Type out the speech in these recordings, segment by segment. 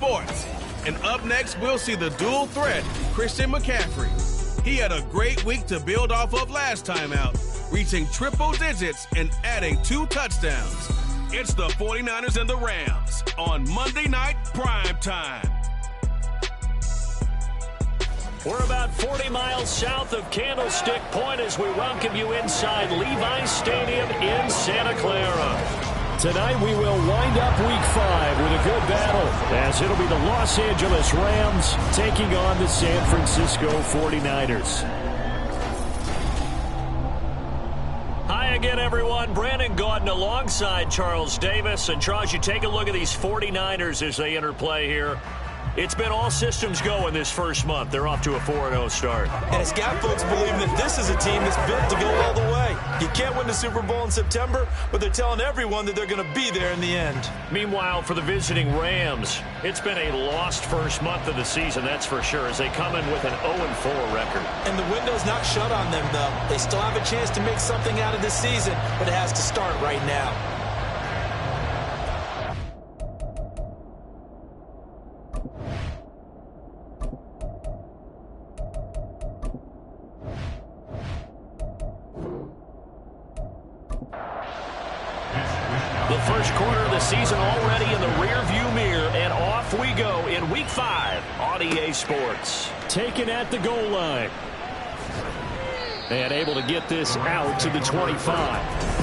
Sports. And up next, we'll see the dual threat, Christian McCaffrey. He had a great week to build off of last time out, reaching triple digits and adding 2 touchdowns. It's the 49ers and the Rams on Monday Night Prime Time. We're about 40 miles south of Candlestick Point as we welcome you inside Levi's Stadium in Santa Clara. Tonight we will wind up Week 5 with a good battle, as it'll be the Los Angeles Rams taking on the San Francisco 49ers. Hi again, everyone. Brandon Gaudin alongside Charles Davis. And Charles, you take a look at these 49ers as they enter play here. It's been all systems go in this first month. They're off to a 4-0 start. And it's got folks believing that this is a team that's built to go all the way. You can't win the Super Bowl in September, but they're telling everyone that they're going to be there in the end. Meanwhile, for the visiting Rams, it's been a lost first month of the season, that's for sure, as they come in with an 0-4 record. And the window's not shut on them, though. They still have a chance to make something out of this season, but it has to start right now. The first quarter of the season already in the rearview mirror, and off we go in Week 5 on EA Sports. Taken at the goal line. And able to get this out to the 25.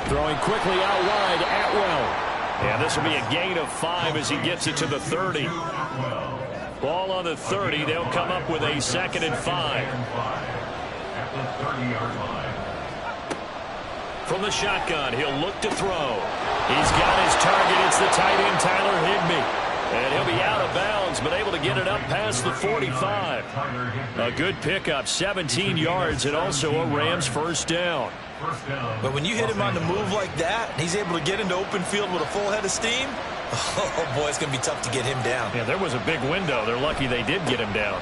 Throwing quickly out wide, Atwell. And this will be a gain of 5 as he gets it to the 30. Ball on the 30. They'll come up with a 2nd and 5. From the shotgun, he'll look to throw. He's got his target. It's the tight end, Tyler Higbee. And he'll be out of bounds, but able to get it up past the 45. A good pickup, 17 yards, and also a Rams first down. But when you hit him on the move like that, he's able to get into open field with a full head of steam, oh boy, it's going to be tough to get him down. Yeah, there was a big window. They're lucky they did get him down.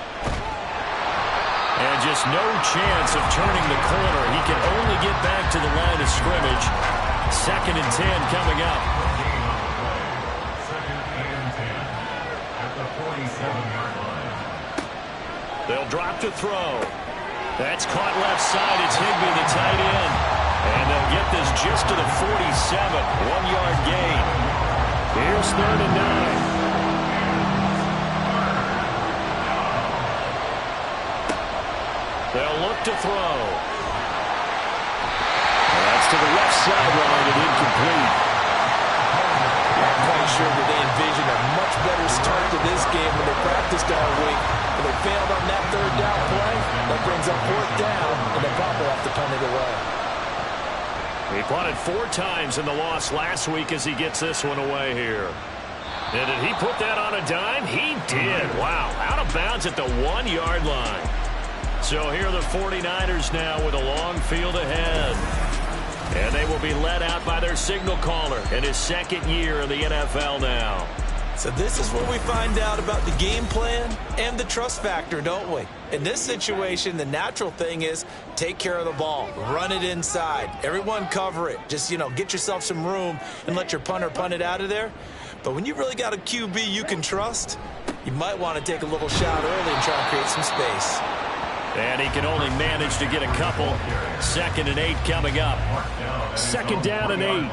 And just no chance of turning the corner. He can only get back to the line of scrimmage. 2nd and 10 coming up. They'll drop to throw. That's caught left side. It's Higbee, the tight end. And they'll get this just to the 47. 1-yard gain. Here's 3rd and 9. They'll look to throw. That's to the left sideline and incomplete. I'm quite sure that they envisioned a much better start to this game when they practiced all week. But they failed on that 3rd down play. That brings up 4th down, and they probably have to punt it away. He punted 4 times in the loss last week as he gets this one away here. And did he put that on a dime? He did. Wow. Out of bounds at the 1-yard line. So here are the 49ers now with a long field ahead. And they will be led out by their signal caller in his 2nd year in the NFL now. So this is where we find out about the game plan and the trust factor, don't we? In this situation, the natural thing is take care of the ball. Run it inside. Everyone cover it. Just, get yourself some room and let your punter punt it out of there. But when you really got a QB you can trust, you might want to take a little shot early and try to create some space. And he can only manage to get a couple. 2nd and 8 coming up. 2nd down and 8. 2 yards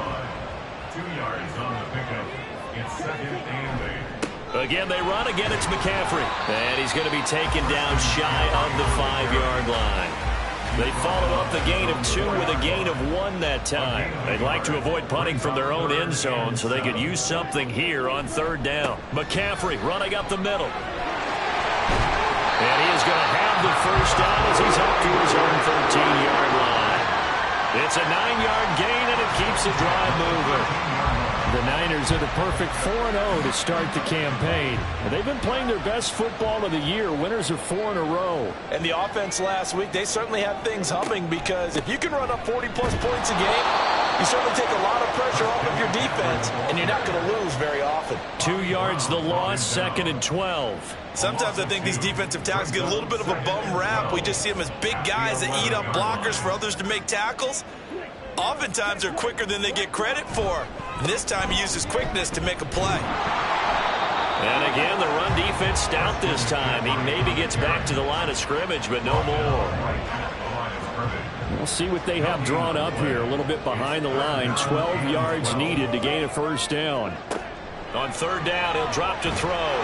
on the pickup. It's 2nd and 8. Again, they run. Again, it's McCaffrey. And he's going to be taken down shy of the 5-yard line. They followed up the gain of 2 with a gain of 1 that time. They'd like to avoid punting from their own end zone so they could use something here on 3rd down. McCaffrey running up the middle. And he is going to have the first down as he's up to his own 13-yard line. It's a 9-yard gain, and it keeps the drive moving. The Niners are the perfect 4-0 to start the campaign. And they've been playing their best football of the year. Winners of 4 in a row. And the offense last week, they certainly had things humming because if you can run up 40-plus points a game, You certainly take a lot of pressure off of your defense, and you're not going to lose very often. 2 yards the loss, 2nd and 12. Sometimes I think these defensive tackles get a little bit of a bum rap. We just see them as big guys that eat up blockers for others to make tackles. Oftentimes, they're quicker than they get credit for. And this time, he uses quickness to make a play. And again, the run defense stout this time. He maybe gets back to the line of scrimmage, but no more. We'll see what they have drawn up here. A little bit behind the line. 12 yards needed to gain a first down. On 3rd down, he'll drop to throw.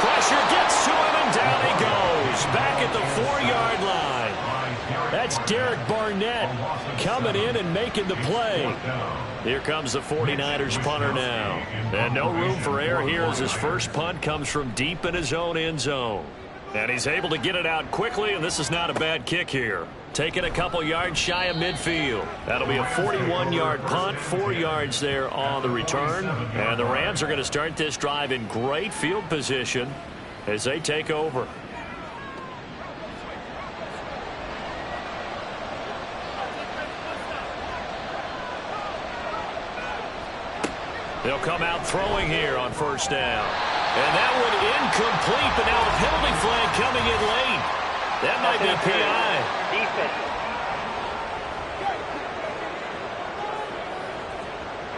Pressure gets to him, and down he goes. Back at the 4-yard line. That's Derek Barnett coming in and making the play. Here comes the 49ers punter now. And no room for error here as his first punt comes from deep in his own end zone. And he's able to get it out quickly, and this is not a bad kick here. Taking a couple yards shy of midfield. That'll be a 41-yard punt, 4 yards there on the return. And the Rams are going to start this drive in great field position as they take over. They'll come out throwing here on 1st down. And that one incomplete, but now the penalty flag coming in late. That might be a PI.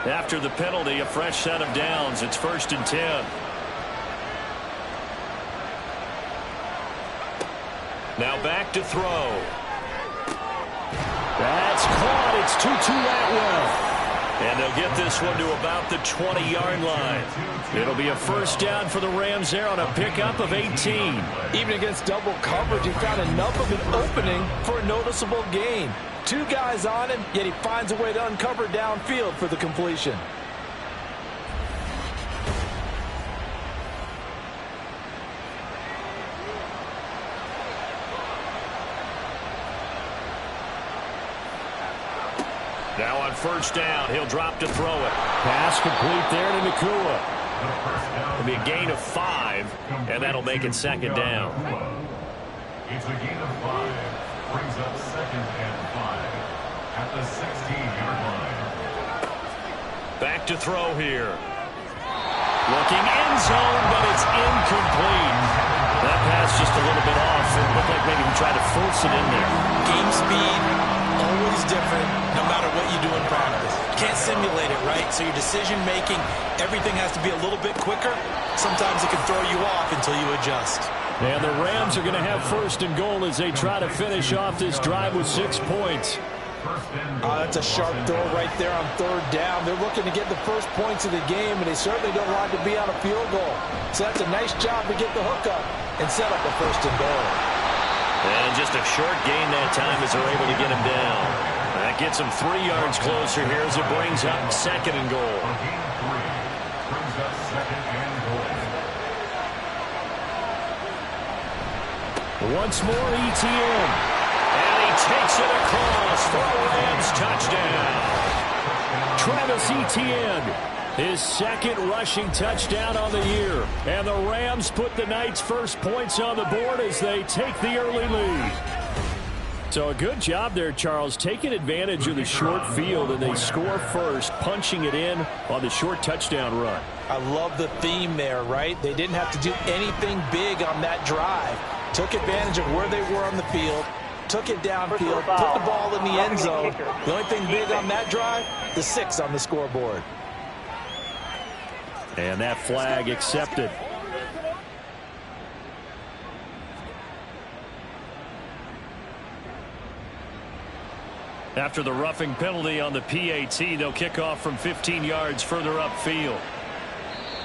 After the penalty, a fresh set of downs. It's 1st and 10. Now back to throw. That's caught. It's Tutu Atwell. And they'll get this one to about the 20-yard line. It'll be a first down for the Rams there on a pickup of 18. Even against double coverage, he found enough of an opening for a noticeable gain. 2 guys on him, yet he finds a way to uncover downfield for the completion. Now on 1st down, he'll drop to throw it. Pass complete there to Nacua. It'll be a gain of 5, and that'll make it 2nd down. It's a gain of 5. Brings up 2nd and 5 at the 16-yard line. Back to throw here. Looking end zone, but it's incomplete. That pass just a little bit off. It looked like maybe he tried to force it in there. Game speed, always different, no matter what you do in practice. You can't simulate it, right? So your decision-making, everything has to be a little bit quicker. Sometimes it can throw you off until you adjust. And the Rams are going to have 1st and goal as they try to finish off this drive with 6 points. That's a sharp throw right there on 3rd down. They're looking to get the first points of the game, and they certainly don't want to be on a field goal. So that's a nice job to get the hook up and set up a 1st and goal. And just a short gain that time as they're able to get him down. That gets him 3 yards closer here as it brings up 2nd and goal. Brings up 2nd and goal. Once more, ETN. And he takes it across for a Rams touchdown. Travis Etienne, his 2nd rushing touchdown on the year. And the Rams put the night's first points on the board as they take the early lead. So a good job there, Charles, taking advantage of the short field, and they score first, punching it in on the short touchdown run. I love the theme there, right? They didn't have to do anything big on that drive. Took advantage of where they were on the field, took it downfield, put the ball in the end zone. The only thing big on that drive, the 6 on the scoreboard. And that flag accepted. After the roughing penalty on the PAT, they'll kick off from 15 yards further upfield.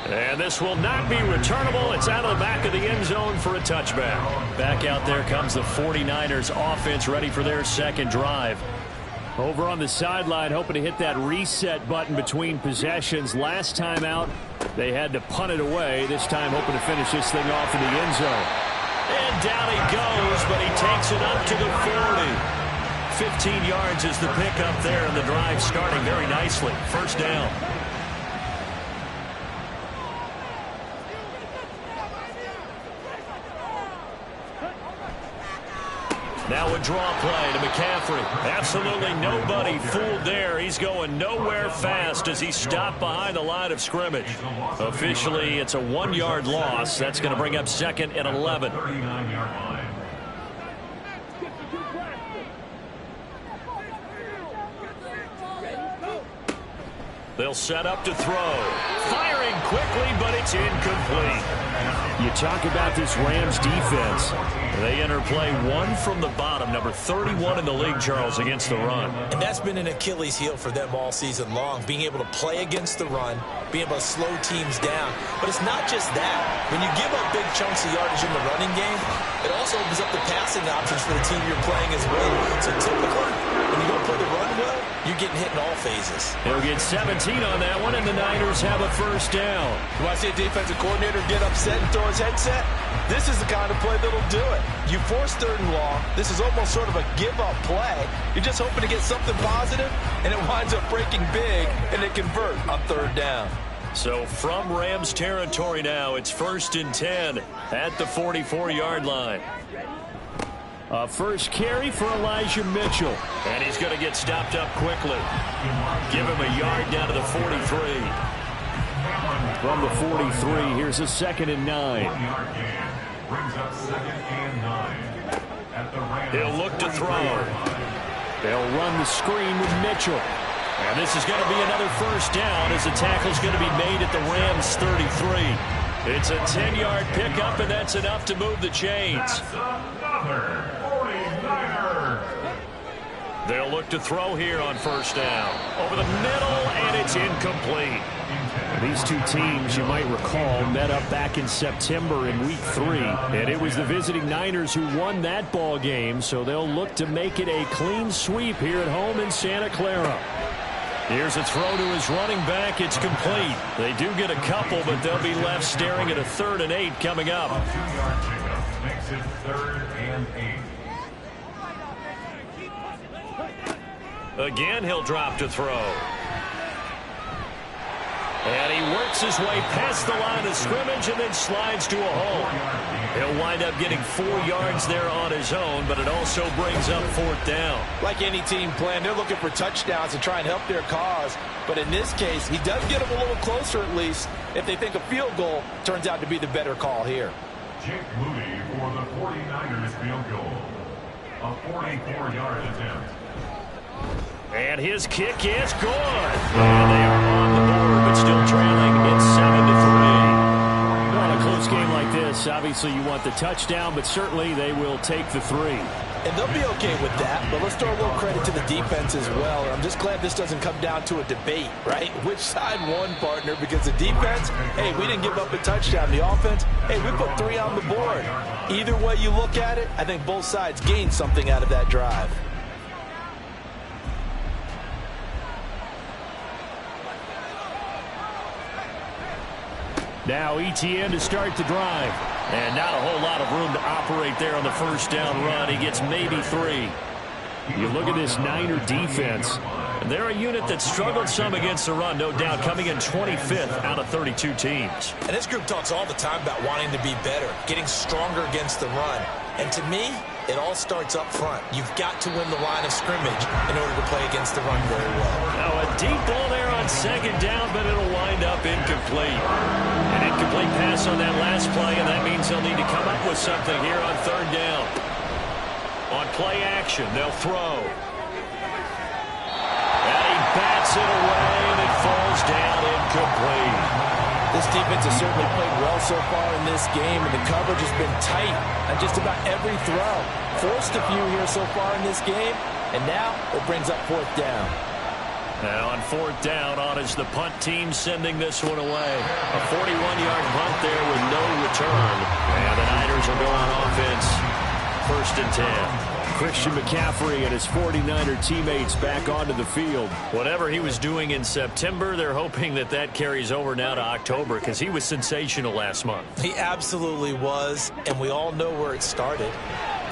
And this will not be returnable. It's out of the back of the end zone for a touchback. Back out there comes the 49ers offense, ready for their 2nd drive. Over on the sideline, hoping to hit that reset button between possessions. Last time out, they had to punt it away. This time hoping to finish this thing off in the end zone. And down he goes, but he takes it up to the 40. 15 yards is the pickup there, and the drive starting very nicely. 1st down. Now a draw play to McCaffrey. Absolutely nobody fooled there. He's going nowhere fast as he stopped behind the line of scrimmage. Officially, it's a 1-yard loss. That's going to bring up 2nd and 11. 39-yard line. They'll set up to throw. Firing quickly, but it's incomplete. You talk about this Rams defense. They enter play 1 from the bottom, number 31 in the league, Charles, against the run. And that's been an Achilles heel for them all season long, being able to play against the run, being able to slow teams down. But it's not just that. When you give up big chunks of yardage in the running game, it also opens up the passing options for the team you're playing as well. So typically, when you don't play the run well, you're getting hit in all phases. They'll get 17 on that one, and the Niners have a first down. You want to see a defensive coordinator get upset and throw his headset? This is the kind of play that'll do it. You force 3rd and long. This is almost sort of a give-up play. You're just hoping to get something positive, and it winds up breaking big, and they convert on 3rd down. So from Rams territory now, it's 1st and 10 at the 44-yard line. First carry for Elijah Mitchell. And he's going to get stopped up quickly. Give him a yard down to the 43. From the 43, here's a 2nd and 9. Brings up 2nd and 9. At the Rams. He'll look to throw. They'll run the screen with Mitchell. And this is going to be another first down as the tackle's going to be made at the Rams 33. It's a 10-yard pickup, and that's enough to move the chains. That's another 49er. They'll look to throw here on first down. Over the middle, and it's incomplete. These two teams, you might recall, met up back in September in Week 3. And it was the visiting Niners who won that ball game, so they'll look to make it a clean sweep here at home in Santa Clara. Here's a throw to his running back. It's complete. They do get a couple, but they'll be left staring at a 3rd and 8 coming up. A 2-yard pickup makes it 3rd and 8. Again, he'll drop to throw. And he works his way past the line of scrimmage and then slides to a hole. He'll wind up getting 4 yards there on his own, but it also brings up 4th down. Like any team plan, they're looking for touchdowns to try and help their cause. But in this case, he does get them a little closer at least if they think a field goal turns out to be the better call here. Jake Moody for the 49ers field goal. A 44-yard attempt. And his kick is good. And they are on the board, but still trailing. It's 7-3. On a close game like this, obviously you want the touchdown, but certainly they will take the 3. And they'll be okay with that, but let's throw a little credit to the defense as well. And I'm just glad this doesn't come down to a debate, right? Which side won, partner? Because the defense, hey, we didn't give up a touchdown. The offense, hey, we put 3 on the board. Either way you look at it, I think both sides gained something out of that drive. Now Etienne to start the drive. And not a whole lot of room to operate there on the first down run. He gets maybe 3. You look at this Niner defense. And they're a unit that struggled some against the run, no doubt, coming in 25th out of 32 teams. And this group talks all the time about wanting to be better, getting stronger against the run. And to me, it all starts up front. You've got to win the line of scrimmage in order to play against the run very well. Now a deep ball there on second down, but it'll wind up incomplete. An incomplete pass on that last play, and that means they'll need to come up with something here on third down. On play action, they'll throw. And he bats it away, and it falls down incomplete. This defense has certainly played well so far in this game, and the coverage has been tight on just about every throw. Forced a few here so far in this game, and now it brings up 4th down. Now on 4th down, on is the punt team sending this one away. A 41-yard punt there with no return. And the Niners will go on offense. 1st and 10. Christian McCaffrey and his 49er teammates back onto the field. Whatever he was doing in September, they're hoping that that carries over now to October because he was sensational last month. He absolutely was, and we all know where it started.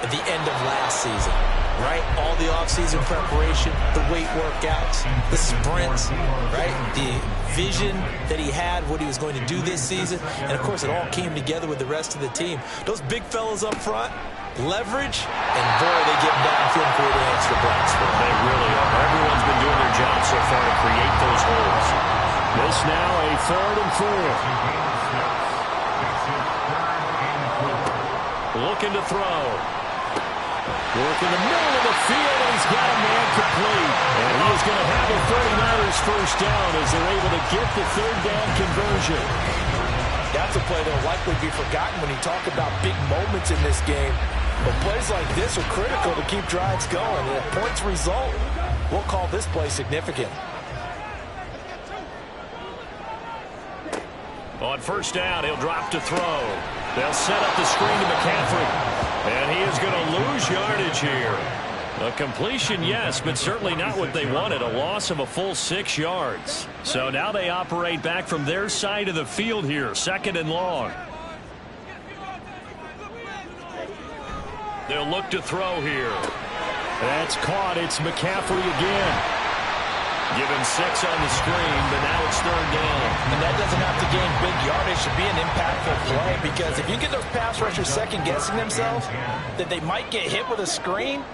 At the end of last season, right? All the offseason preparation, the weight workouts, the sprints, right? The vision that he had, what he was going to do this season. And, of course, it all came together with the rest of the team. Those big fellas up front, leverage, and boy, they get downfield and create an extra blocks for them. They really are. Everyone's been doing their job so far to create those holes. This now a 3rd and 4. Looking to throw. Work in the middle of the field, and he's got a man complete. And he's going to have a 39ers first down as they're able to get the 3rd down conversion. That's a play that will likely be forgotten when you talk about big moments in this game. But plays like this are critical to keep drives going. And if points result, we'll call this play significant. On first down, he'll drop to throw. They'll set up the screen to McCaffrey. And he is going to lose yardage here. A completion, yes, but certainly not what they wanted. A loss of a full 6 yards. So now they operate back from their side of the field here. 2nd and long. They'll look to throw here. That's caught. It's McCaffrey again. Given 6 on the screen, but now it's 3rd down. And that doesn't have to gain big yardage to be an impactful play, because if you get those pass rushers second-guessing themselves that they might get hit with a screen,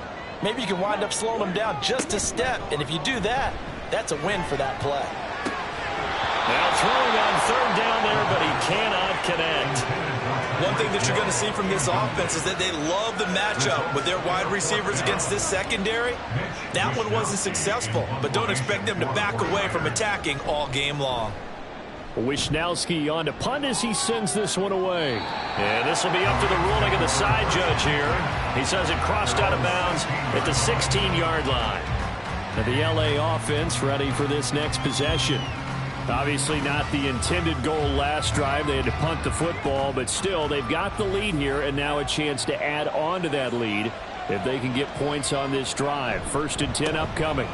maybe you can wind up slowing them down just a step. And if you do that, that's a win for that play. Now throwing on 3rd down there, but he cannot connect. One thing that you're going to see from this offense is that they love the matchup with their wide receivers against this secondary. That one wasn't successful, but don't expect them to back away from attacking all game long. Wisnowski on to punt as he sends this one away. And this will be up to the ruling of the side judge here. He says it crossed out of bounds at the 16-yard line. And the LA offense ready for this next possession. Obviously not the intended goal last drive. They had to punt the football, but still they've got the lead here, and now a chance to add on to that lead if they can get points on this drive. 1st and 10 upcoming.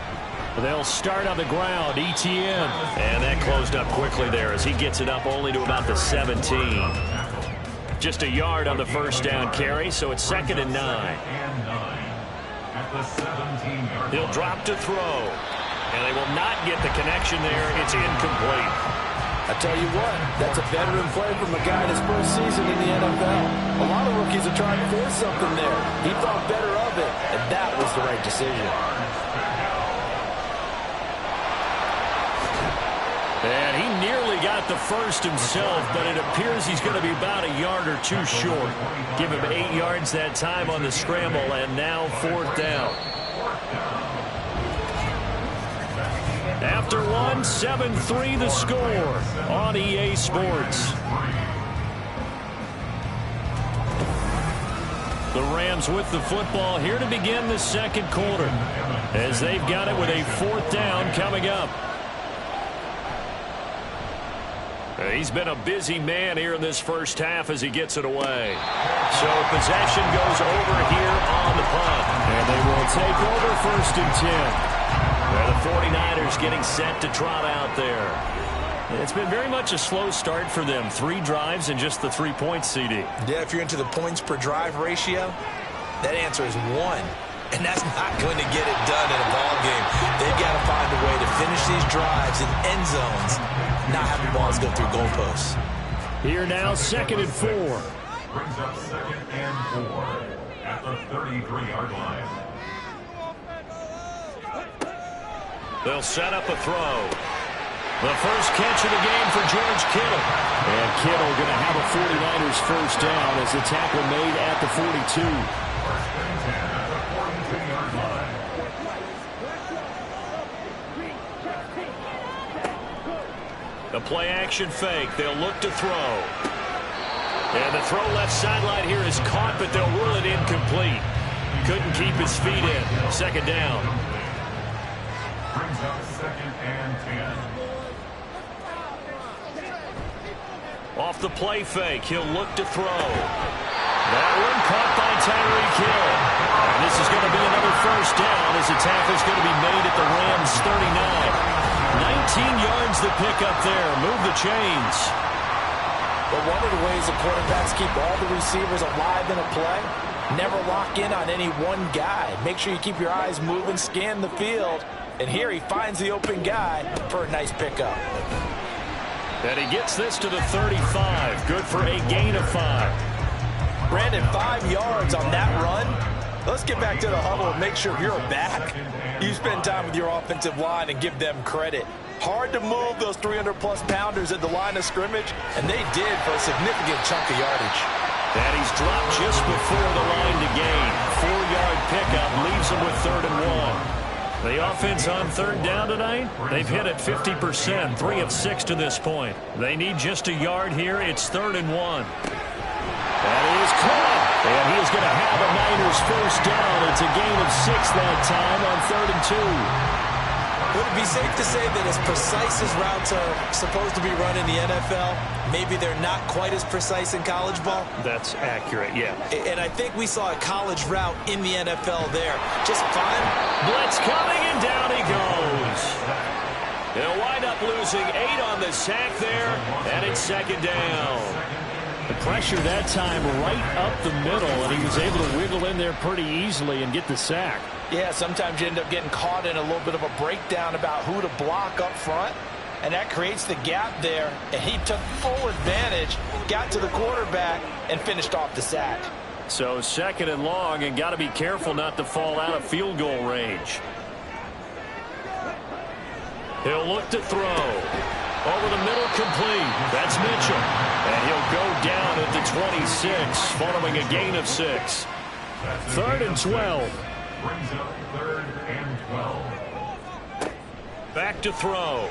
They'll start on the ground. Etienne. And that closed up quickly there as he gets it up only to about the 17. Just a yard on the first down carry, so it's 2nd and 9. He'll drop to throw. And they will not get the connection there. It's incomplete. I tell you what, that's a veteran play from a guy in his first season in the NFL. A lot of rookies are trying to force something there. He thought better of it, and that was the right decision. And he nearly got the first himself, but it appears he's going to be about a yard or 2 short. Give him 8 yards that time on the scramble, and now 4th down. After 1, 7-3 the score on EA Sports. The Rams with the football here to begin the 2nd quarter, as they've got it with a 4th down coming up. He's been a busy man here in this first half as he gets it away. So possession goes over here on the punt. And they will take over 1st and 10. The 49ers getting set to trot out there. It's been very much a slow start for them. 3 drives and just the 3 points, CD. Yeah, if you're into the points per drive ratio, that answer is 1. And that's not going to get it done in a ball game. They've got to find a way to finish these drives in end zones, not have the balls go through goalposts. Here now, 2nd and 4. Brings up 2nd and 4 at the 33-yard line. They'll set up a throw. The first catch of the game for George Kittle. And Kittle going to have a 49ers first down as the tackle made at the 42. 1st and 10 at the 42-yard line. The play action fake. They'll look to throw. And the throw left sideline here is caught, but they'll rule it incomplete. Couldn't keep his feet in. 2nd down. Brings up 2nd and 10. Off the play fake, he'll look to throw. That one caught by Tyreek Hill. And this is going to be another first down as the tackle's going to be made at the Rams 39. 19 yards to pick up there. Move the chains. But one of the ways the quarterbacks keep all the receivers alive in a play, never lock in on any one guy. Make sure you keep your eyes moving, scan the field. And here he finds the open guy for a nice pickup. And he gets this to the 35. Good for a gain of 5. Brandon, 5 yards on that run. Let's get back to the huddle and make sure if you're a back, you spend time with your offensive line and give them credit. Hard to move those 300-plus pounders at the line of scrimmage, and they did for a significant chunk of yardage. And he's dropped just before the line to gain. 4-yard pickup leaves him with 3rd and 1. The offense on 3rd down tonight, they've hit it 50%, 3 of 6 to this point. They need just a yard here. It's 3rd and 1. That is caught. And he is going to have a Niners first down. It's a gain of 6 that time on 3rd and 2. Would it be safe to say that as precise as routes are supposed to be run in the NFL, maybe they're not quite as precise in college ball? That's accurate, yeah. And I think we saw a college route in the NFL there. Just fine. Blitz coming, and down he goes. They'll wind up losing 8 on the sack there, and it's 2nd down. The pressure that time right up the middle, and he was able to wiggle in there pretty easily and get the sack. Yeah, sometimes you end up getting caught in a little bit of a breakdown about who to block up front, and that creates the gap there, and he took full advantage, got to the quarterback, and finished off the sack. So 2nd and long, and got to be careful not to fall out of field goal range. He'll look to throw. Over the middle, complete. That's Mitchell. And he'll go down at the 26, following a gain of 6. 3rd and 12. Brings up 3rd and 12. Back to throw.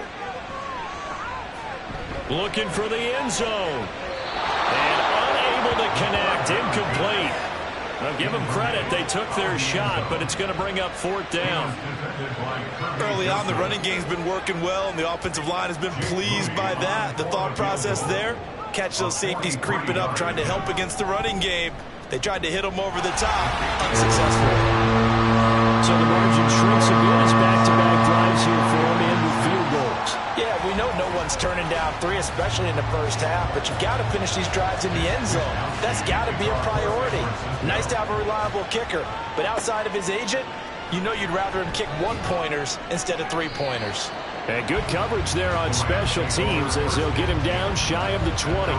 Looking for the end zone. And unable to connect. Incomplete. I'll give them credit. They took their shot, but it's going to bring up 4th down. Early on, the running game's been working well, and the offensive line has been pleased by that. The thought process there, catch those safeties creeping up, trying to help against the running game. They tried to hit them over the top, unsuccessfully. So the margin shrinks a bit as back-to-back drives here for them and with field goals. Yeah, we know no one's turning down 3, especially in the first half, but you've got to finish these drives in the end zone. That's got to be a priority. Nice to have a reliable kicker, but outside of his agent, you know you'd rather him kick 1-pointers instead of 3-pointers. And good coverage there on special teams as they'll get him down shy of the 20.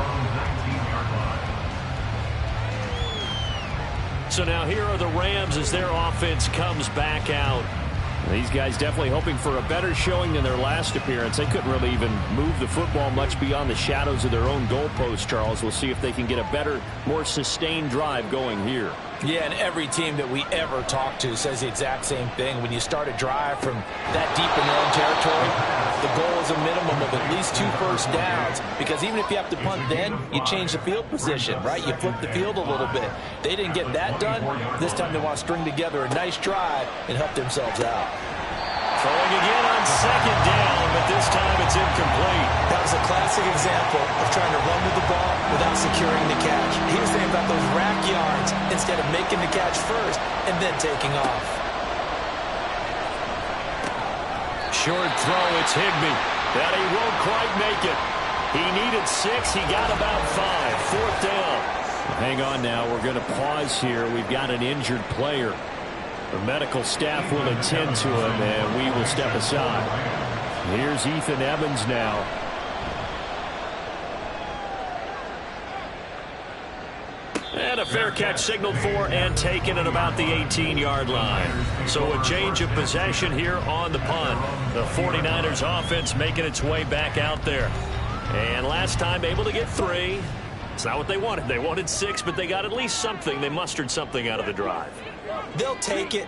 So now here are the Rams as their offense comes back out. These guys definitely hoping for a better showing than their last appearance. They couldn't really even move the football much beyond the shadows of their own goalpost, Charles. We'll see if they can get a better, more sustained drive going here. Yeah, and every team that we ever talk to says the exact same thing. When you start a drive from that deep in their own territory, the goal is a minimum of at least 2 first downs, because even if you have to punt then, you change the field position, right? You flip the field a little bit. They didn't get that done. This time they want to string together a nice drive and help themselves out. Throwing again on 2nd down, but this time it's incomplete. That was a classic example of trying to run with the ball without securing the catch. He was thinking about those rack yards instead of making the catch first and then taking off. Short throw, it's Higbee. That he won't quite make it. He needed 6, he got about 5. 4th down. Hang on now, we're going to pause here. We've got an injured player. The medical staff will attend to him, and we will step aside. Here's Ethan Evans now. And a fair catch signaled for and taken at about the 18-yard line. So a change of possession here on the punt. The 49ers offense making its way back out there. And last time able to get 3. It's not what they wanted. They wanted 6, but they got at least something. They mustered something out of the drive. They'll take it.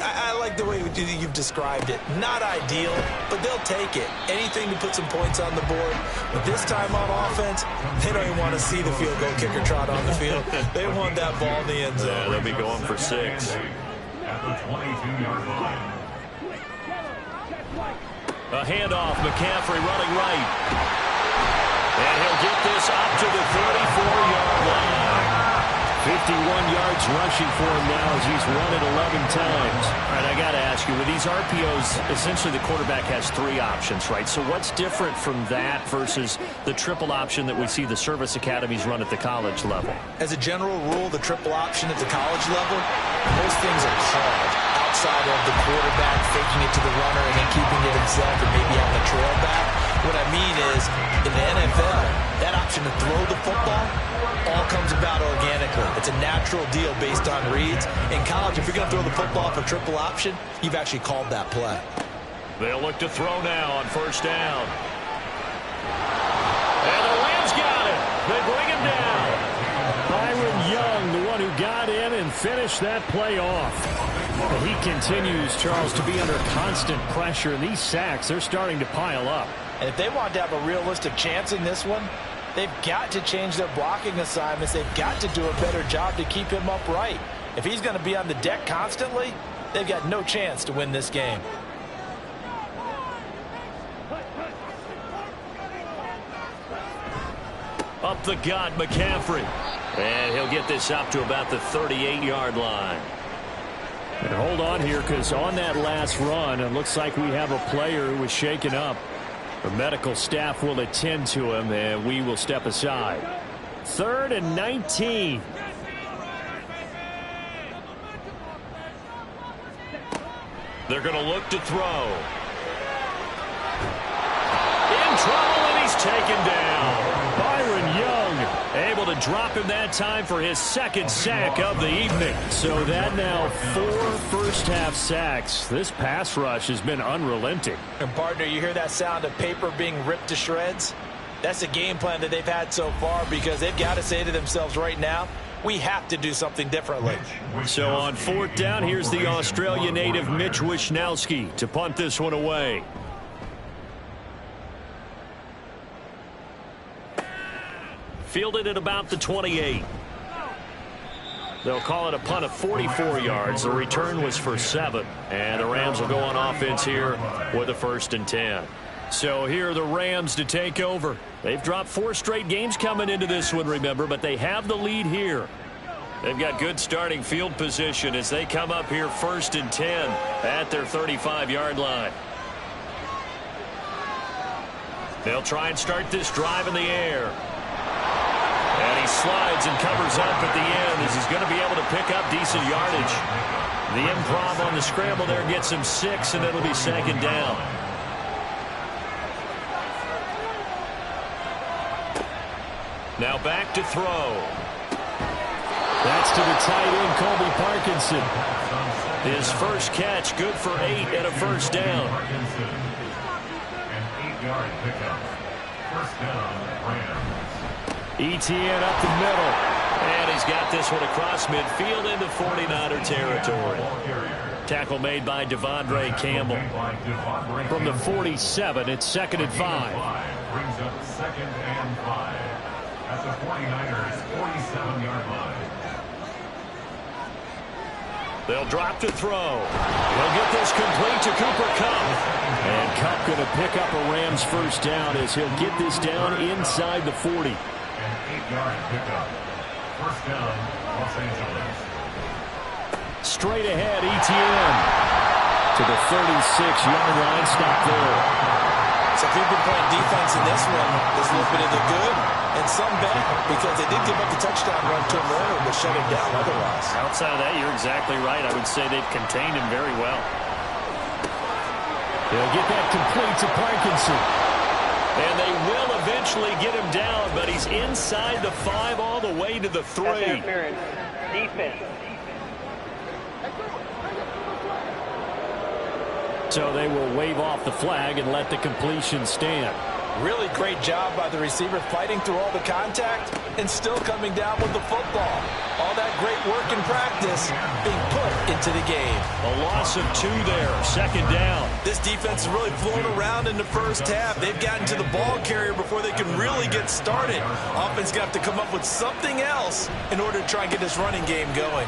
I like the way you've described it. Not ideal, but they'll take it. Anything to put some points on the board. But this time on offense, they don't even want to see the field goal kicker trot on the field. They want that ball in the end zone. Yeah, they'll be going for 6. At the 22-yard line. A handoff, McCaffrey running right. And he'll get this up to the 34-yard line. 51 yards rushing for him now as he's run it 11 times. All right, I got to ask you, with these RPOs, essentially the quarterback has 3 options, right? So what's different from that versus the triple option that we see the service academies run at the college level? As a general rule, the triple option at the college level, most things are called outside of the quarterback faking it to the runner and then keeping it himself and maybe having a trail back. What I mean is, in the NFL, that option option to throw the football all comes about organically. It's a natural deal based on reads. In college, if you're going to throw the football for triple option, you've actually called that play. They'll look to throw now on first down. And the Rams got it. They bring him down. Byron Young, the one who got in and finished that play off. He continues, Charles, to be under constant pressure, and these sacks, they're starting to pile up. And if they want to have a realistic chance in this one, they've got to change their blocking assignments. They've got to do a better job to keep him upright. If he's going to be on the deck constantly, they've got no chance to win this game. Up the gut, McCaffrey. And he'll get this up to about the 38-yard line. And hold on here, because on that last run, it looks like we have a player who was shaken up. The medical staff will attend to him, and we will step aside. 3rd and 19. They're going to look to throw. In trouble, and he's taken down. Byron Young able to drop him that time for his second sack of the evening. So that now 4 first-half sacks. This pass rush has been unrelenting. And partner, you hear that sound of paper being ripped to shreds? That's the game plan that they've had so far, because they've got to say to themselves right now, we have to do something differently. So on 4th down, here's the Australia native Mitch Wishnowsky to punt this one away. Fielded at about the 28. They'll call it a punt of 44 yards. The return was for 7. And the Rams will go on offense here with a 1st and 10. So here are the Rams to take over. They've dropped 4 straight games coming into this one, remember, but they have the lead here. They've got good starting field position as they come up here 1st and 10 at their 35-yard line. They'll try and start this drive in the air. And he slides and covers up at the end as he's going to be able to pick up decent yardage. The improv on the scramble there gets him 6, and it'll be 2nd down. Now back to throw. That's to the tight end, Colby Parkinson. His first catch, good for 8 and a 1st down. An 8-yard pickup. 1st down, Rams. Etienne up the middle. And he's got this one across midfield into 49er territory. Tackle made by Devondre Campbell. From the 47, it's 2nd and 5. Brings up 2nd and 5. At the 49ers' 47-yard line. They'll drop to throw. He'll get this complete to Cooper Kupp. And Kupp going to pick up a Rams 1st down as he'll get this down inside the 40. An 8-yard pickup. 1st down, Los Angeles. Straight ahead, Etienne. To the 36-yard line, stop there. So if you've been playing defense in this one, there's a little bit of the good and some bad, because they did give up the touchdown run to him earlier, but shut him down otherwise. Outside of that, you're exactly right. I would say they've contained him very well. They'll get that complete to Parkinson. And they will eventually get him down, but he's inside the 5 all the way to the 3. Defense. So they will wave off the flag and let the completion stand. Really great job by the receiver fighting through all the contact and still coming down with the football. All that great work in practice being put into the game. A loss of 2 there, 2nd down. This defense is really flown around in the first half. They've gotten to the ball carrier before they can really get started. Offense going to have to come up with something else in order to try and get this running game going.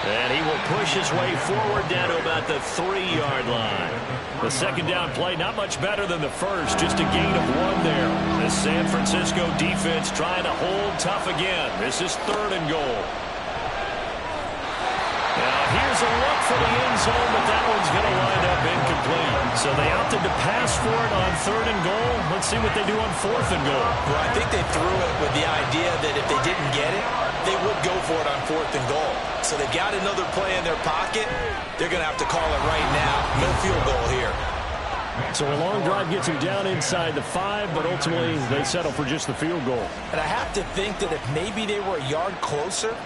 And he will push his way forward down to about the 3-yard line. The 2nd down play, not much better than the first, just a gain of 1 there. The San Francisco defense trying to hold tough again. This is 3rd and goal. Now here's a look for the end zone, but that one's going to wind up incomplete. So they opted to pass for it on 3rd and goal. Let's see what they do on 4th and goal. Well, I think they threw it with the idea that if they didn't get it, they would go for it on 4th and goal. So they got another play in their pocket. They're going to have to call it right now. No field goal here. So a long drive gets him down inside the 5, but ultimately they settle for just the field goal. And I have to think that if maybe they were a yard closer,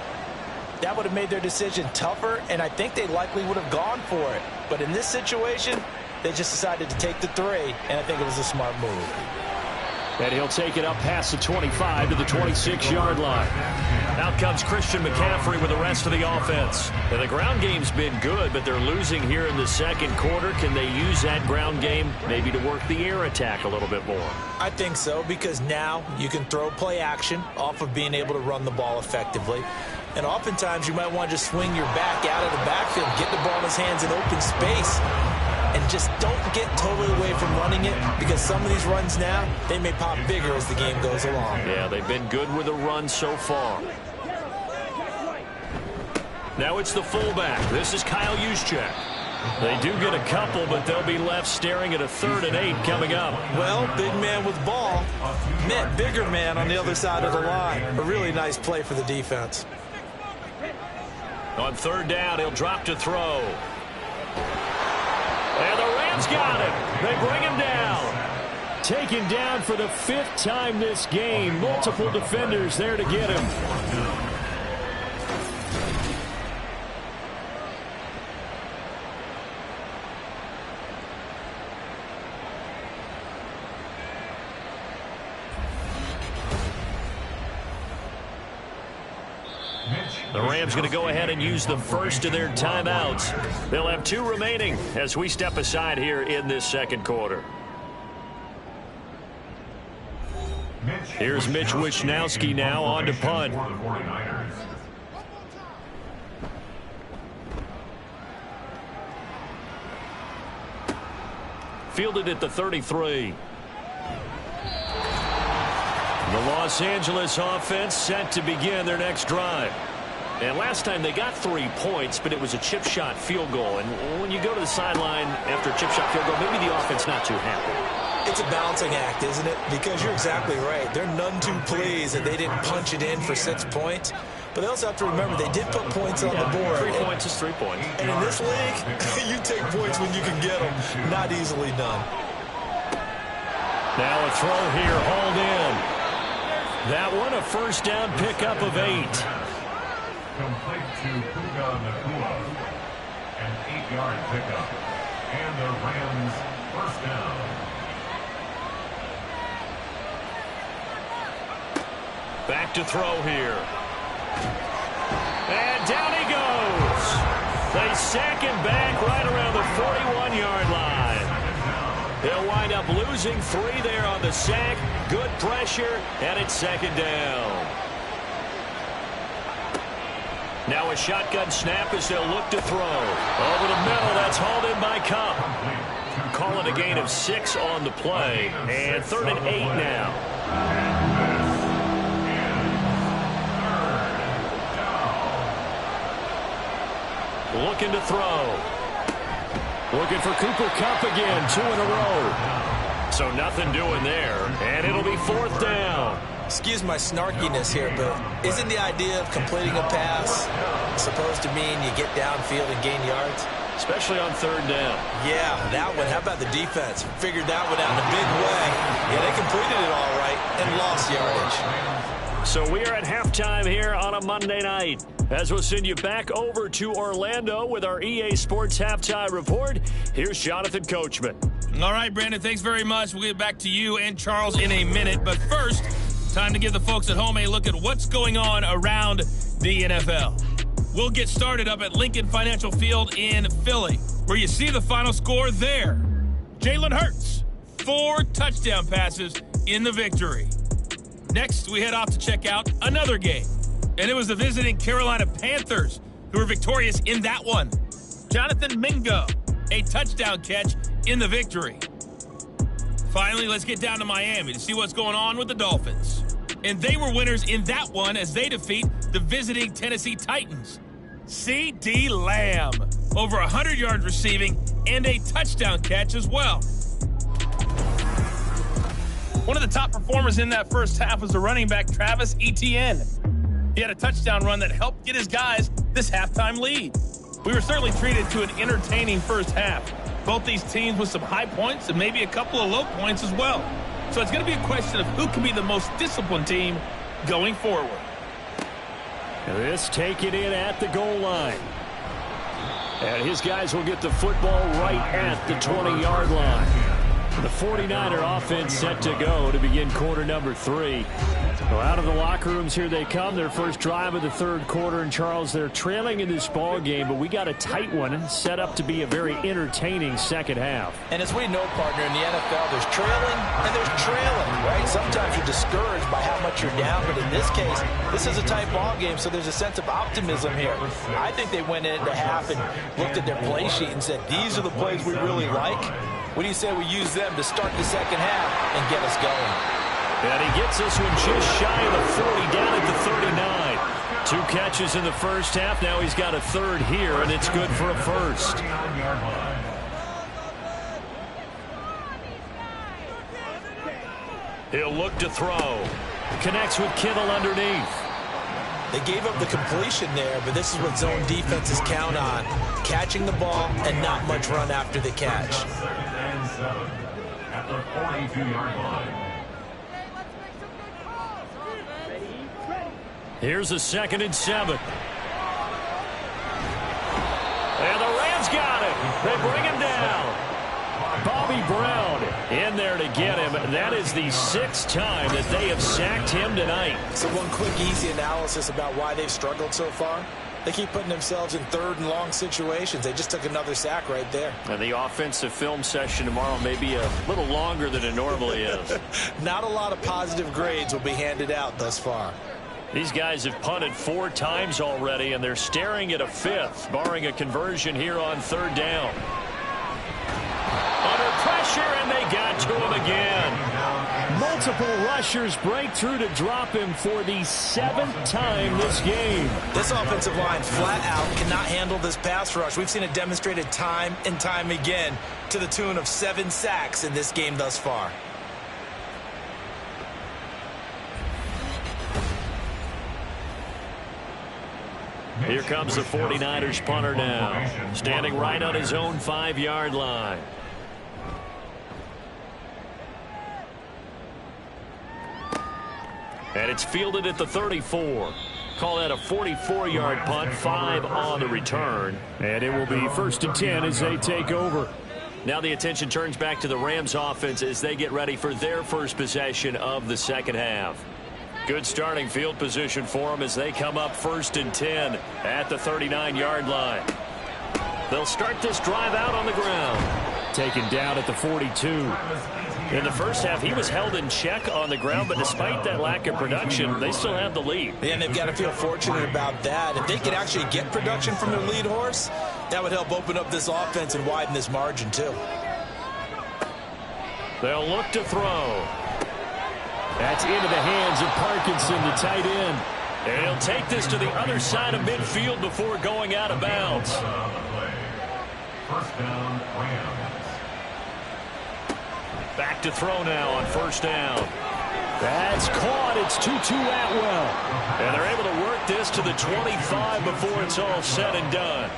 that would have made their decision tougher, and I think they likely would have gone for it. But in this situation, they just decided to take the 3, and I think it was a smart move. And he'll take it up past the 25 to the 26-yard line. Out comes Christian McCaffrey with the rest of the offense. And the ground game's been good, but they're losing here in the second quarter. Can they use that ground game maybe to work the air attack a little bit more? I think so, because now you can throw play action off of being able to run the ball effectively. And oftentimes you might want to just swing your back out of the backfield, get the ball in his hands in open space, and just don't get totally away from running it, because some of these runs now, they may pop bigger as the game goes along. Yeah, they've been good with a run so far. Now it's the fullback. This is Kyle Juszczyk. They do get a couple, but they'll be left staring at a 3rd and 8 coming up. Well, big man with ball met bigger man on the other side of the line. A really nice play for the defense. On 3rd down, he'll drop to throw. And the Rams got him. They bring him down. Taken down for the 5th time this game. Multiple defenders there to get him. The Rams going to go ahead and use the first of their timeouts. They'll have 2 remaining as we step aside here in this second quarter. Here's Mitch Wishnowsky now on to punt. Fielded at the 33. The Los Angeles offense set to begin their next drive. And last time they got 3 points, but it was a chip shot field goal. And when you go to the sideline after a chip shot field goal, maybe the offense not too happy. It's a balancing act, isn't it? Because you're exactly right. They're none too pleased that they didn't punch it in for 6 points. But they also have to remember they did put points on the board. 3 points is 3 points. And in this league, you take points when you can get them. Not easily done. Now a throw here, hauled in. That one a first down pickup of 8. Complete to Puka Nacua. An 8-yard pickup. And the Rams first down. Back to throw here. And down he goes. They sack him back right around the 41-yard line. They'll wind up losing 3 there on the sack. Good pressure, and it's second down. Now a shotgun snap as they'll look to throw. Over the middle, that's hauled in by Kupp. Call it a gain of 6 on the play, and 3rd and 8 now. Looking to throw. Looking for Cooper Kupp again, 2 in a row. So nothing doing there, and it'll be 4th down. Excuse my snarkiness here, but isn't the idea of completing a pass supposed to mean you get downfield and gain yards? Especially on 3rd down. Yeah, that one. How about the defense? Figured that one out in a big way. Yeah, they completed it all right and lost yardage. So we are at halftime here on a Monday night. As we'll send you back over to Orlando with our EA Sports Halftime Report, here's Jonathan Coachman. All right, Brandon, thanks very much. We'll get back to you and Charles in a minute. But first, time to give the folks at home a look at what's going on around the NFL. We'll get started up at Lincoln Financial Field in Philly, where you see the final score there. Jalen Hurts, 4 touchdown passes in the victory. Next, we head off to check out another game. And it was the visiting Carolina Panthers who were victorious in that one. Jonathan Mingo, a touchdown catch in the victory. Finally, let's get down to Miami to see what's going on with the Dolphins. And they were winners in that one as they defeat the visiting Tennessee Titans. C.D. Lamb, over 100 yards receiving and a touchdown catch as well. One of the top performers in that first half was the running back Travis Etienne. He had a touchdown run that helped get his guys this halftime lead. We were certainly treated to an entertaining first half. Both these teams with some high points and maybe a couple of low points as well. So it's going to be a question of who can be the most disciplined team going forward. This taken in at the goal line. And his guys will get the football right at the 20-yard line. The 49er offense set to go to begin quarter number 3. Well, out of the locker rooms here they come. Their first drive of the third quarter. And, Charles, they're trailing in this ball game, but we got a tight one and set up to be a very entertaining second half. And as we know, partner, in the NFL, there's trailing and there's trailing, right? Sometimes you're discouraged by how much you're down, but in this case, this is a tight ball game, so there's a sense of optimism here. I think they went into half and looked at their play sheet and said, these are the plays we really like. What do you say we use them to start the second half and get us going? And he gets this one just shy of the 40, down at the 39. 2 catches in the first half. Now he's got a third here, and it's good for a first. He'll look to throw. Connects with Kittle underneath. They gave up the completion there, but this is what zone defenses count on. Catching the ball and not much run after the catch. 2nd and 7 at the 42-yard line. Here's a 2nd and 7. And the Rams got him. They bring him down. Bobby Brown in there to get him. That is the 6th time that they have sacked him tonight. So one quick, easy analysis about why they've struggled so far. They keep putting themselves in third and long situations. They just took another sack right there. And the offensive film session tomorrow may be a little longer than it normally is. Not a lot of positive grades will be handed out thus far. These guys have punted 4 times already, and they're staring at a 5th, barring a conversion here on 3rd down. Under pressure, and they got to him again. Multiple rushers break through to drop him for the 7th time this game. This offensive line flat out cannot handle this pass rush. We've seen it demonstrated time and time again to the tune of 7 sacks in this game thus far. Here comes the 49ers punter now, standing right on his own 5-yard line. And it's fielded at the 34. Call that a 44-yard punt, 5 on the return. And it will be 1st and 10 as they take over. Now the attention turns back to the Rams offense as they get ready for their first possession of the second half. Good starting field position for them as they come up 1st and 10 at the 39-yard line. They'll start this drive out on the ground. Taken down at the 42. In the first half, he was held in check on the ground, but despite that lack of production, they still have the lead. And they've got to feel fortunate about that. If they could actually get production from their lead horse, that would help open up this offense and widen this margin too. They'll look to throw. That's into the hands of Parkinson, the tight end. And he'll take this to the other side of midfield before going out of bounds. First down, Rams. Back to throw now on 1st down. That's caught. It's Tutu Atwell. And they're able to work this to the 25 before it's all said and done.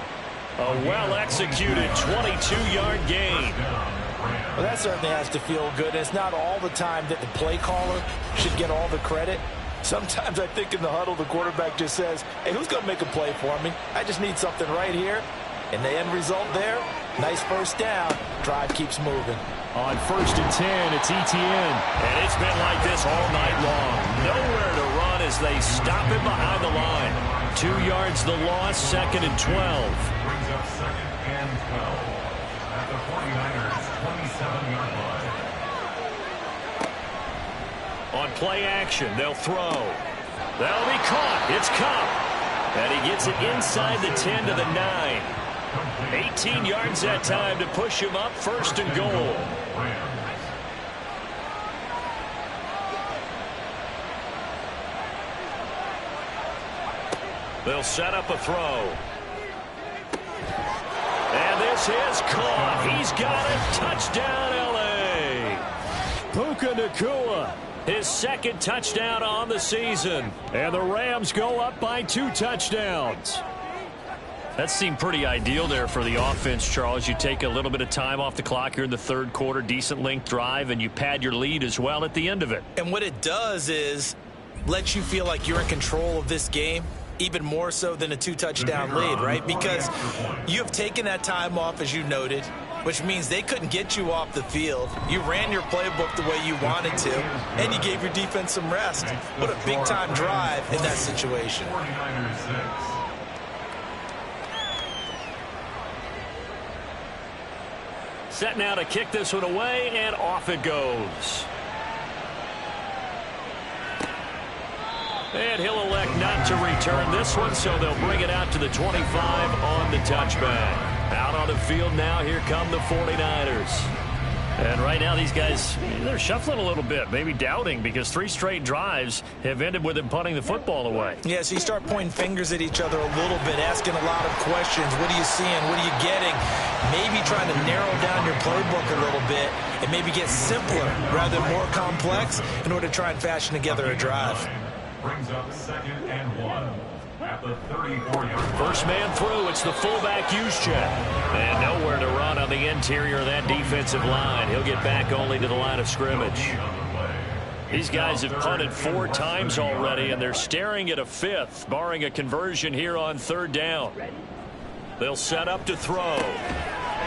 A well-executed 22-yard gain. Well, that certainly has to feel good. It's not all the time that the play caller should get all the credit. Sometimes I think in the huddle, the quarterback just says, hey, who's going to make a play for me? I just need something right here. And the end result there, nice 1st down. Drive keeps moving. On 1st and 10, it's Etienne. And it's been like this all night long. Nowhere to run as they stop him behind the line. 2 yards the loss, 2nd and 12. Brings up 2nd and 12 at the 49ers 27-yard line. On play action, they'll throw. That'll be caught. It's Kupp. And he gets it inside the 10 to the 9. 18 yards that time to push him up 1st and goal. They'll set up a throw. And this is caught. He's got it. Touchdown, L.A. Puka Nacua, his 2nd touchdown on the season. And the Rams go up by 2 touchdowns. That seemed pretty ideal there for the offense, Charles. You take a little bit of time off the clock here in the third quarter, decent length drive, and you pad your lead as well at the end of it. And what it does is let you feel like you're in control of this game, even more so than a 2-touchdown lead, right? Because you have taken that time off, as you noted, which means they couldn't get you off the field. You ran your playbook the way you wanted to, and you gave your defense some rest. What a big-time drive in that situation. Set now to kick this one away, and off it goes. And he'll elect not to return this one, so they'll bring it out to the 25 on the touchback. Out on the field now, here come the 49ers. And right now these guys, they're shuffling a little bit, maybe doubting, because 3 straight drives have ended with them punting the football away. Yeah, so you start pointing fingers at each other a little bit, asking a lot of questions. What are you seeing? What are you getting? Maybe trying to narrow down your playbook a little bit and maybe get simpler rather than more complex in order to try and fashion together a drive. Brings up 2nd and 1 at the 34-yard. First man through, it's the fullback Juszczyk. And nowhere to run on the interior of that defensive line. He'll get back only to the line of scrimmage. These guys have punted 4 times already, and they're staring at a 5th, barring a conversion here on 3rd down. They'll set up to throw.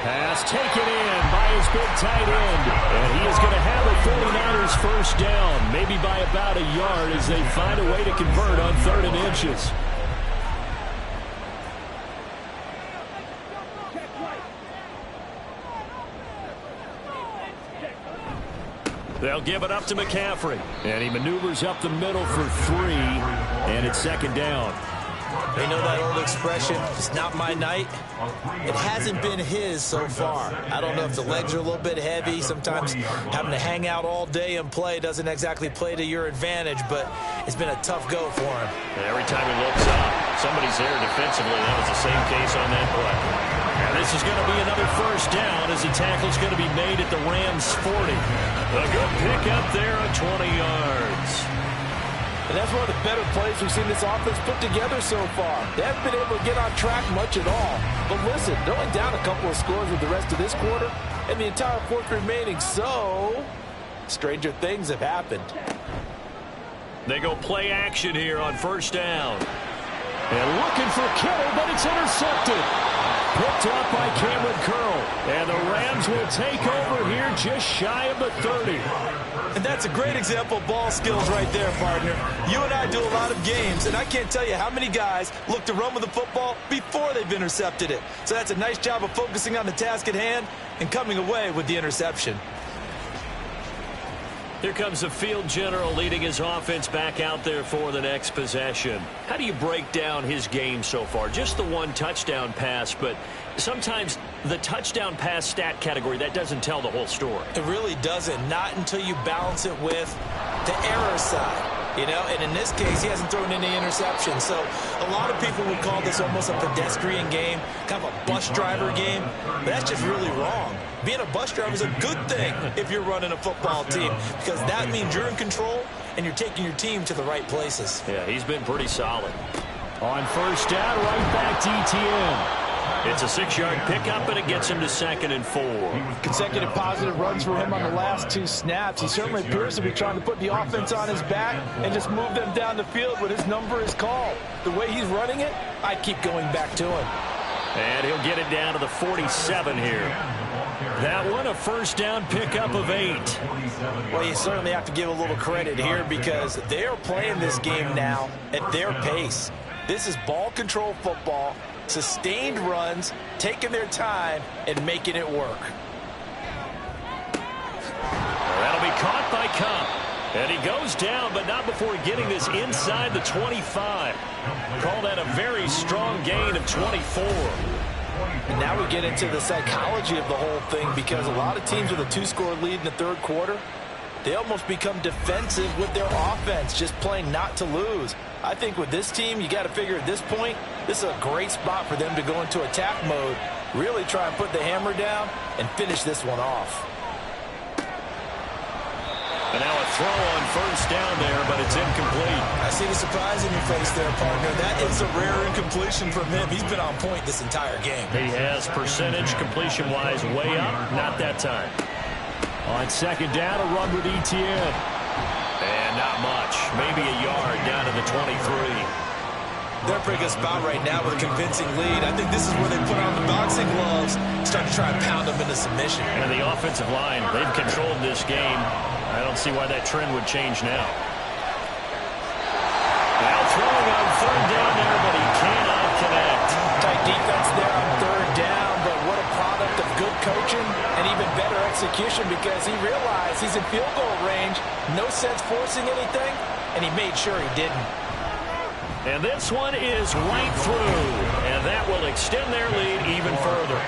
Pass taken in by his big tight end. And he is going to have a 49ers first down, maybe by about a yard as they find a way to convert on 3rd and inches. They'll give it up to McCaffrey. And he maneuvers up the middle for 3. And it's 2nd down. They know that old expression, it's not my night. It hasn't been his so far. I don't know if the legs are a little bit heavy. Sometimes having to hang out all day and play doesn't exactly play to your advantage, but it's been a tough go for him. And every time he looks up, somebody's there defensively. That was the same case on that play. And this is going to be another first down as the tackle's going to be made at the Rams 40. A good pick up there at 20 yards. And that's one of the better plays we've seen this offense put together so far. They haven't been able to get on track much at all. But listen, they're only down a couple of scores with the rest of this quarter and the entire 4th remaining. So, stranger things have happened. They go play action here on 1st down. And looking for Kittle, but it's intercepted. Picked up by Cameron Curl. And the Rams will take over here just shy of the 30. And that's a great example of ball skills right there, partner. You and I do a lot of games, and I can't tell you how many guys look to run with the football before they've intercepted it. So that's a nice job of focusing on the task at hand and coming away with the interception. Here comes the field general leading his offense back out there for the next possession. How do you break down his game so far? Just the 1 touchdown pass, but sometimes the touchdown pass stat category, that doesn't tell the whole story. It really doesn't, not until you balance it with the error side. You know, and in this case, he hasn't thrown any interceptions. So a lot of people would call this almost a pedestrian game, kind of a bus driver game. But that's just really wrong. Being a bus driver is a good thing if you're running a football team, because that means you're in control and you're taking your team to the right places. Yeah, he's been pretty solid. On 1st down, right back to ETN. It's a 6-yard pickup, and it gets him to 2nd and 4. Consecutive positive runs for him on the last 2 snaps. He certainly appears to be trying to put the offense on his back and just move them down the field when his number is called. The way he's running it, I keep going back to him. And he'll get it down to the 47 here. That one, a 1st down pickup of 8. Well, you certainly have to give a little credit here because they are playing this game now at their pace. This is ball control football, sustained runs, taking their time, and making it work. That'll be caught by Kupp. And he goes down, but not before getting this inside the 25. Call that a very strong gain of 24. And now we get into the psychology of the whole thing because a lot of teams with a 2-score lead in the 3rd quarter, they almost become defensive with their offense, just playing not to lose. I think with this team, you got to figure at this point, this is a great spot for them to go into attack mode, really try and put the hammer down and finish this one off. And now a throw on first down there, but it's incomplete. I see the surprise in your face there, partner. That is a rare incompletion from him. He's been on point this entire game. He has percentage completion-wise way up. Not that time. On second down, a run with Etienne. And not much. Maybe a yard down to the 23. They're a pretty good spot right now with a convincing lead. I think this is where they put on the boxing gloves, start to try and pound them into submission. And the offensive line, they've controlled this game. I don't see why that trend would change now. Now throwing on third down there, but he cannot connect. Tight defense there on third down, but what a product of good coaching and even better execution because he realized he's in field goal range. No sense forcing anything, and he made sure he didn't. And this one is right through, and that will extend their lead even further.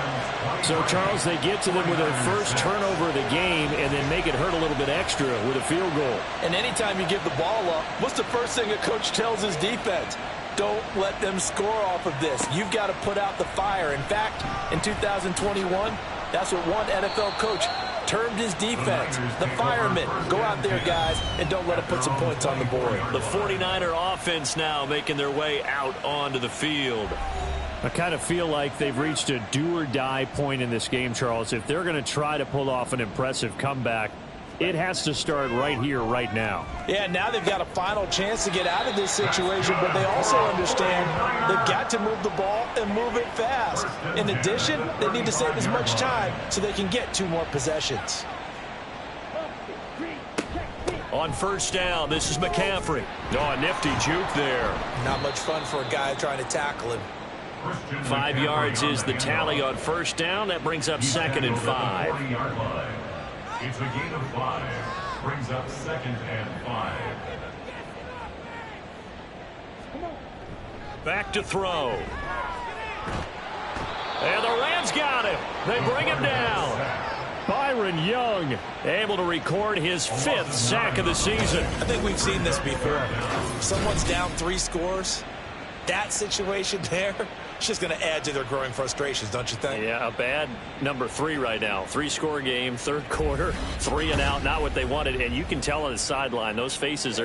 So, Charles, they get to them with their first turnover of the game and then make it hurt a little bit extra with a field goal. And anytime you give the ball up, what's the first thing a coach tells his defense? Don't let them score off of this. You've got to put out the fire. In fact, in 2021, that's what one NFL coach termed his defense. The firemen. Go out there, guys, and don't let them put some points on the board. The 49er offense now making their way out onto the field. I kind of feel like they've reached a do-or-die point in this game, Charles. If they're going to try to pull off an impressive comeback, it has to start right here, right now. Yeah, now they've got a final chance to get out of this situation, but they also understand they've got to move the ball and move it fast. In addition, they need to save as much time so they can get 2 more possessions. On first down, this is McCaffrey. Oh, a nifty juke there. Not much fun for a guy trying to tackle him. 5 yards is the tally on first down. That brings up second and 5. It's a gain of 5. Brings up second and 5. Back to throw. And the Rams got him. They bring him down. Byron Young able to record his 5th sack of the season. I think we've seen this before. Someone's down 3 scores. That situation there, it's just going to add to their growing frustrations, don't you think? Yeah, a bad number 3 right now. 3-score game, third quarter, 3 and out, not what they wanted. And you can tell on the sideline, those faces are